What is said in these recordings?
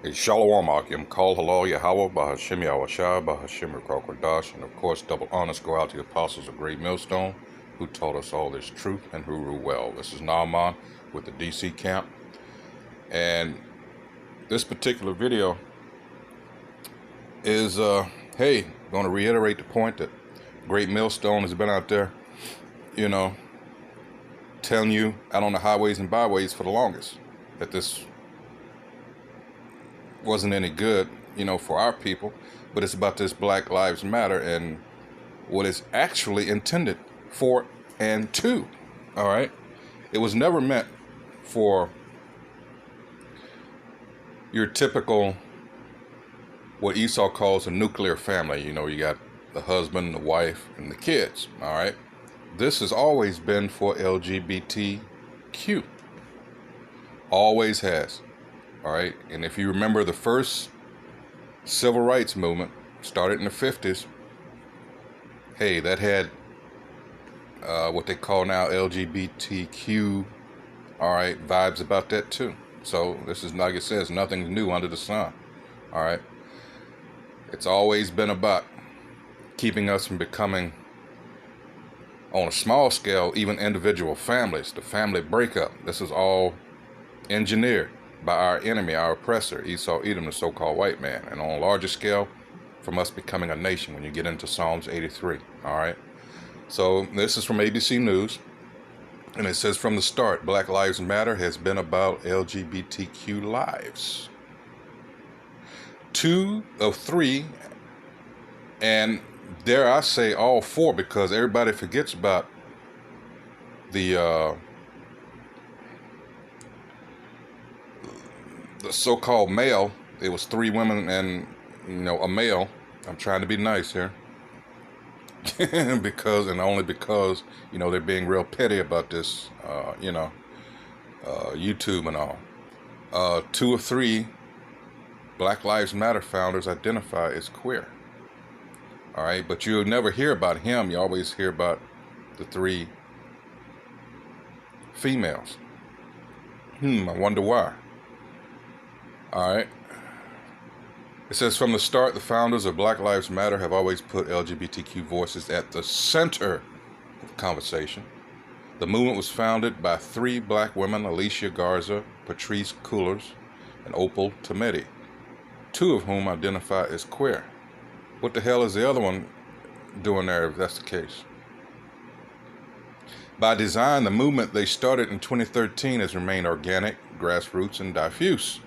Shalom Akim, Kal Halal Yahweh, Bahashim Yahweh Bahashim Kodash, and of course, double honors go out to the apostles of Great Millstone, who taught us all this truth and who rule well. This is Naaman with the DC camp, and this particular video is, hey, going to reiterate the point that Great Millstone has been out there, telling you out on the highways and byways for the longest that this wasn't any good, for our people, but it's about this Black Lives Matter and what it's actually intended for and to. All right, it was never meant for your typical, what Esau calls a nuclear family. You got the husband, the wife, and the kids. All right, this has always been for LGBTQ. Always has. All right, and if you remember, the first civil rights movement started in the 50s. Hey, that had what they call now LGBTQ, all right, vibes about that too. So this is, like it says, nothing new under the sun. All right, it's always been about keeping us from becoming, on a small scale, even individual families, the family breakup. This is all engineered by our enemy, our oppressor, Esau Edom, the so-called white man. And on a larger scale, from us becoming a nation when you get into Psalms 83. All right. So this is from ABC News. And it says, from the start, Black Lives Matter has been about LGBTQ lives. 2 of 3, and dare I say all 4, because everybody forgets about the so-called male. It was 3 women and a male. I'm trying to be nice here. because only because they're being real petty about this, YouTube and all. 2 of 3 Black Lives Matter founders identify as queer. All right, but you'll never hear about him. You always hear about the 3 females. I wonder why. All right. It says, from the start, the founders of Black Lives Matter have always put LGBTQ voices at the center of the conversation. The movement was founded by 3 black women, Alicia Garza, Patrice Cullors, and Opal Tometi, 2 of whom identify as queer. What the hell is the other one doing there if that's the case? By design, the movement they started in 2013 has remained organic, grassroots, and diffuse.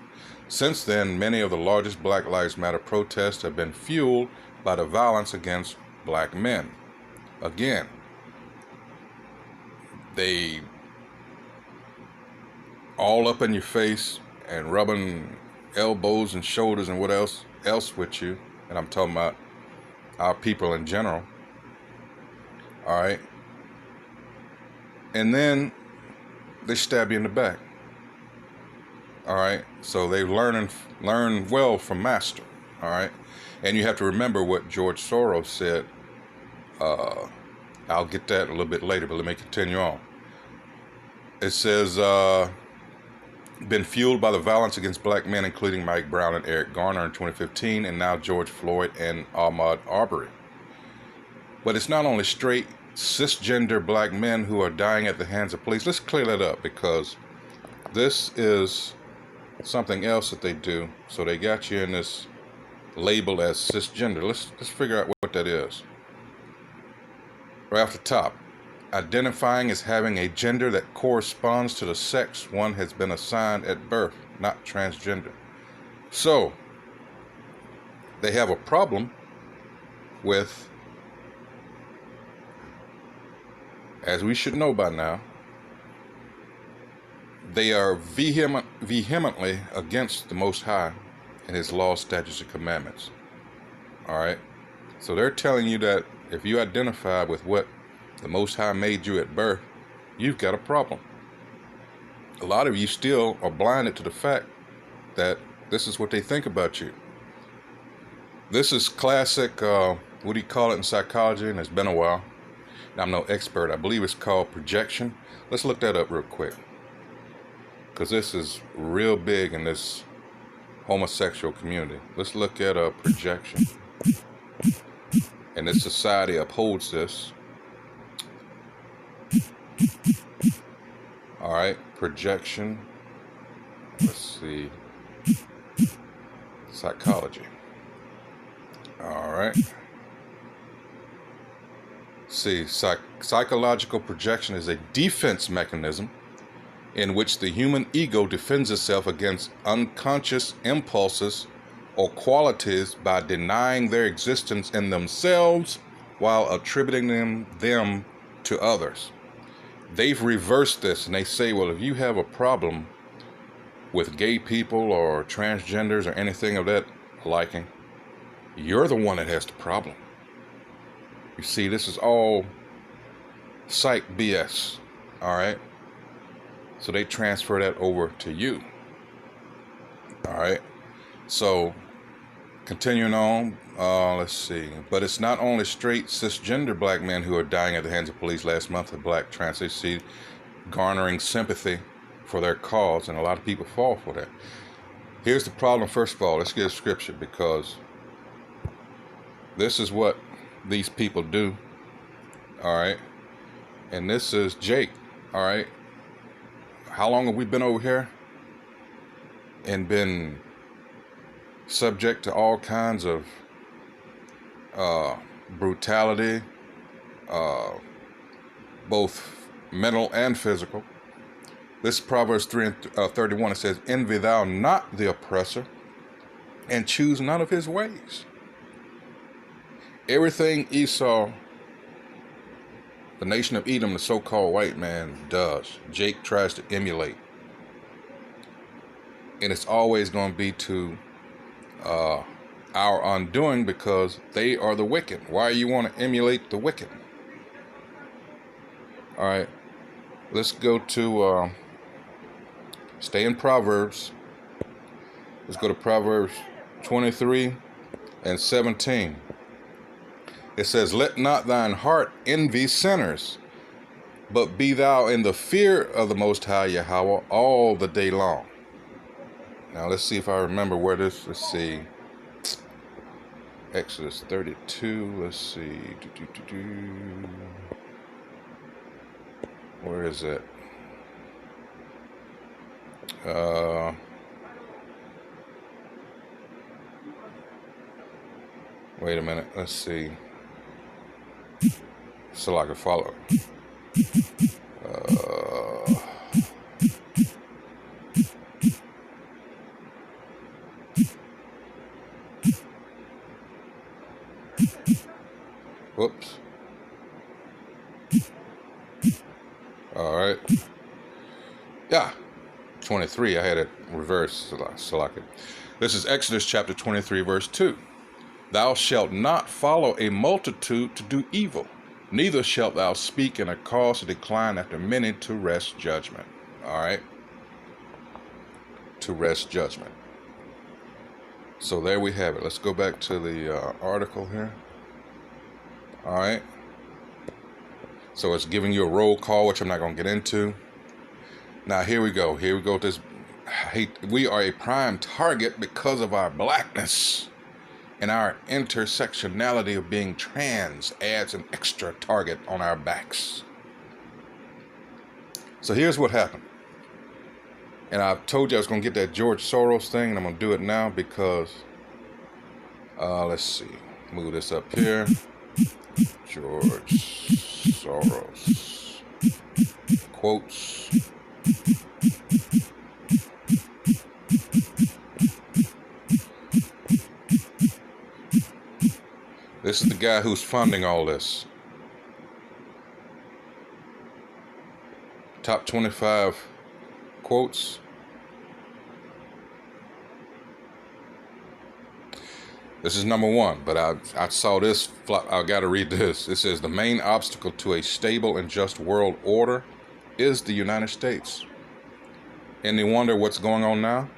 Since then, many of the largest Black Lives Matter protests have been fueled by the violence against black men. Again, they all up in your face and rubbing elbows and shoulders and what else with you. And I'm talking about our people in general. All right. And then they stab you in the back. All right, so they learn well from master. All right, and you have to remember what George Soros said. I'll get that a little bit later, but let me continue on. It says, been fueled by the violence against black men, including Mike Brown and Eric Garner in 2015, and now George Floyd and Ahmaud Arbery. But it's not only straight cisgender black men who are dying at the hands of police. Let's clear that up, because this is something else that they do. So they got you in this label as cisgender. Let's figure out what that is. Right off the top, identifying as having a gender that corresponds to the sex one has been assigned at birth, not transgender. So they have a problem with, as we should know by now, they are vehemently against the Most High and His laws, statutes, and commandments. All right? So they're telling you that if you identify with what the Most High made you at birth, you've got a problem. A lot of you still are blinded to the fact that this is what they think about you. This is classic, what do you call it in psychology? And it's been a while. And I'm no expert. I believe it's called projection. Let's look that up real quick, because this is real big in this homosexual community. Let's look at a projection. And this society upholds this. All right, projection. Let's see. Psychology. All right. See, psychological projection is a defense mechanism in which the human ego defends itself against unconscious impulses or qualities by denying their existence in themselves while attributing them to others. They've reversed this and they say, well, if you have a problem with gay people or transgenders or anything of that liking, you're the one that has the problem. You see, this is all psych BS, all right? So they transfer that over to you, all right? So continuing on, let's see. But it's not only straight cisgender black men who are dying at the hands of police. Last month, a black trans see garnering sympathy for their cause, and a lot of people fall for that. Here's the problem. First of all, let's get a scripture, because this is what these people do, all right? And this is Jake, all right? How long have we been over here and been subject to all kinds of brutality, both mental and physical? This is Proverbs 3:31. It says, envy thou not the oppressor, and choose none of his ways. Everything Esau, the nation of Edom, the so-called white man, does, Jake tries to emulate. And it's always going to be to our undoing, because they are the wicked. Why you want to emulate the wicked? All right, let's go to, stay in Proverbs. Let's go to Proverbs 23 and 17. It says, let not thine heart envy sinners, but be thou in the fear of the Most High Yahweh all the day long. Now let's see if I remember where this, let's see. Exodus 32, let's see. Where is it? Wait a minute, let's see. So I can follow. Whoops. All right. Yeah. 23. I had it reversed. So I could. This is Exodus chapter 23, verse 2. Thou shalt not follow a multitude to do evil, neither shalt thou speak in a cause to decline after many to wrest judgment. All right? To wrest judgment. So there we have it. Let's go back to the article here. All right? So it's giving you a roll call, which I'm not going to get into. Now, here we go. Here we go. We are a prime target because of our blackness. And our intersectionality of being trans adds an extra target on our backs. So here's what happened. And I told you I was going to get that George Soros thing, and I'm going to do it now because, let's see, move this up here. George Soros quotes. This is the guy who's funding all this. Top 25 quotes. This is number one, but I saw this flop. I got to read this. It says, the main obstacle to a stable and just world order is the United States. Any wonder what's going on now?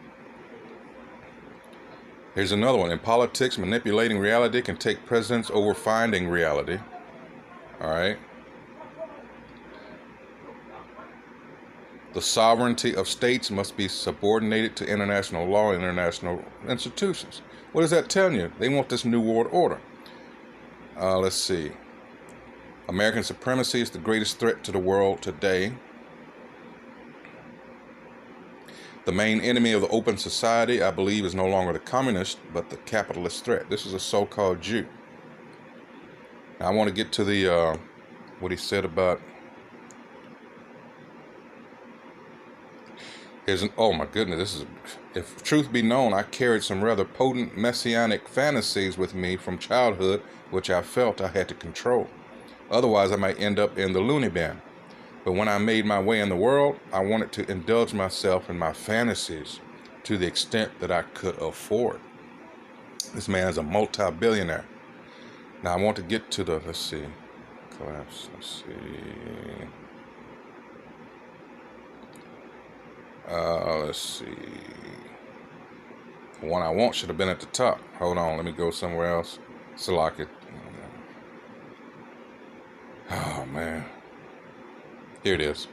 Here's another one. In politics, manipulating reality can take precedence over finding reality. All right. The sovereignty of states must be subordinated to international law and international institutions. What is that telling you? They want this new world order. Let's see. American supremacy is the greatest threat to the world today. The main enemy of the open society, I believe, is no longer the communist, but the capitalist threat. This is a so-called Jew. Now, I want to get to the what he said about. Oh my goodness, this is. If truth be known, I carried some rather potent messianic fantasies with me from childhood, which I felt I had to control. Otherwise, I might end up in the loony bin. But when I made my way in the world, I wanted to indulge myself in my fantasies to the extent that I could afford. This man is a multi-billionaire. Now, I want to get to the, let's see, collapse, let's see. Let's see. The one I want should have been at the top. Hold on, let me go somewhere else. Select it. Oh, man. Here it is.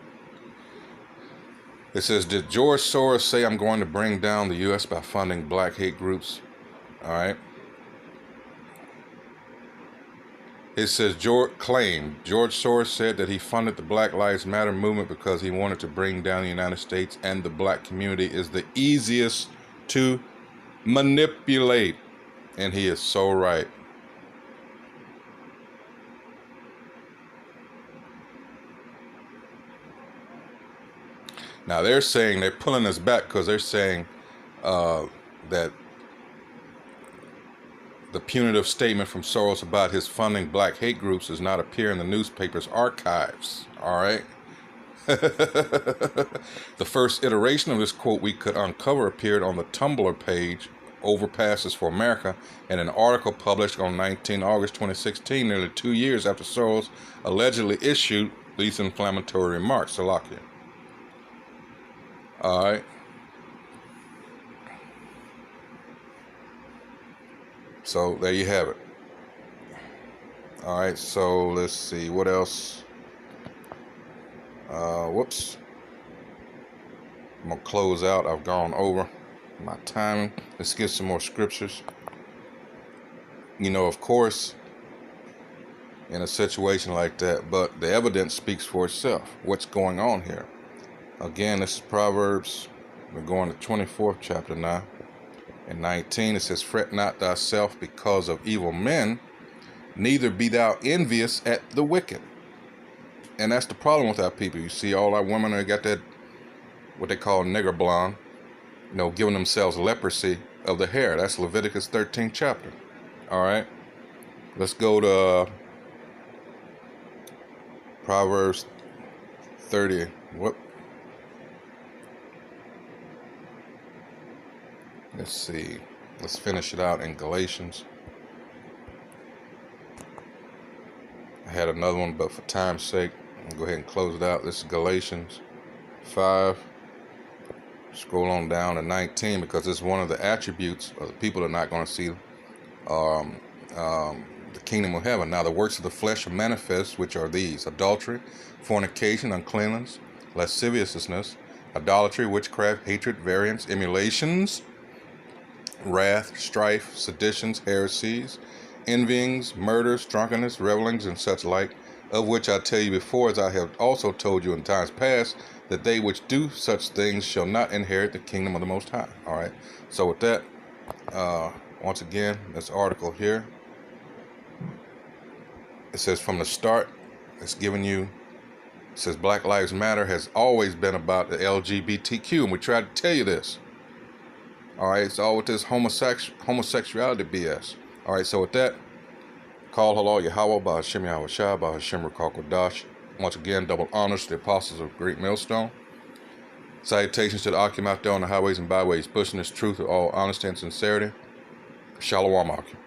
It says, did George Soros say I'm going to bring down the U.S. by funding black hate groups? All right. It says, George Soros said that he funded the Black Lives Matter movement because he wanted to bring down the United States and the black community is the easiest to manipulate. And he is so right. Now they're saying, they're pulling us back because they're saying that the punitive statement from Soros about his funding black hate groups does not appear in the newspaper's archives. All right. The first iteration of this quote we could uncover appeared on the Tumblr page, Overpasses for America, in an article published on 19 August 2016, nearly 2 years after Soros allegedly issued these inflammatory remarks. Salakia. All right. So there you have it. All right. So let's see what else. Whoops. I'm gonna close out. I've gone over my timing. Let's get some more scriptures. You know, of course, in a situation like that, but the evidence speaks for itself. What's going on here? Again, this is Proverbs. We're going to 24th chapter now. In 19, it says, fret not thyself because of evil men, neither be thou envious at the wicked. And that's the problem with our people. You see, all our women have got that, what they call nigger blonde, you know, giving themselves leprosy of the hair. That's Leviticus 13th chapter. All right. Let's go to Proverbs 30. Let's see. Let's finish it out in Galatians. I had another one, but for time's sake, I'll go ahead and close it out. This is Galatians 5. Scroll on down to 19 because it's one of the attributes of the people that are not going to see the kingdom of heaven. Now the works of the flesh are manifest, which are these: adultery, fornication, uncleanness, lasciviousness, idolatry, witchcraft, hatred, variance, emulations, wrath, strife, seditions, heresies, envyings, murders, drunkenness, revelings, and such like, of which I tell you before, as I have also told you in times past, that they which do such things shall not inherit the kingdom of the Most High. All right. So with that, once again, this article here, it says from the start, it's giving you, it says Black Lives Matter has always been about the LGBTQ, and we tried to tell you this. All right, it's all with this homosexuality BS. All right, so with that, call halal Yahweh, Bahashem Yahweh Shah, Bahashem Rakal Kodash. Once again, double honors to the apostles of Great Millstone. Salutations to the Akim out there on the highways and byways, pushing this truth with all honesty and sincerity. Shalom, Akim.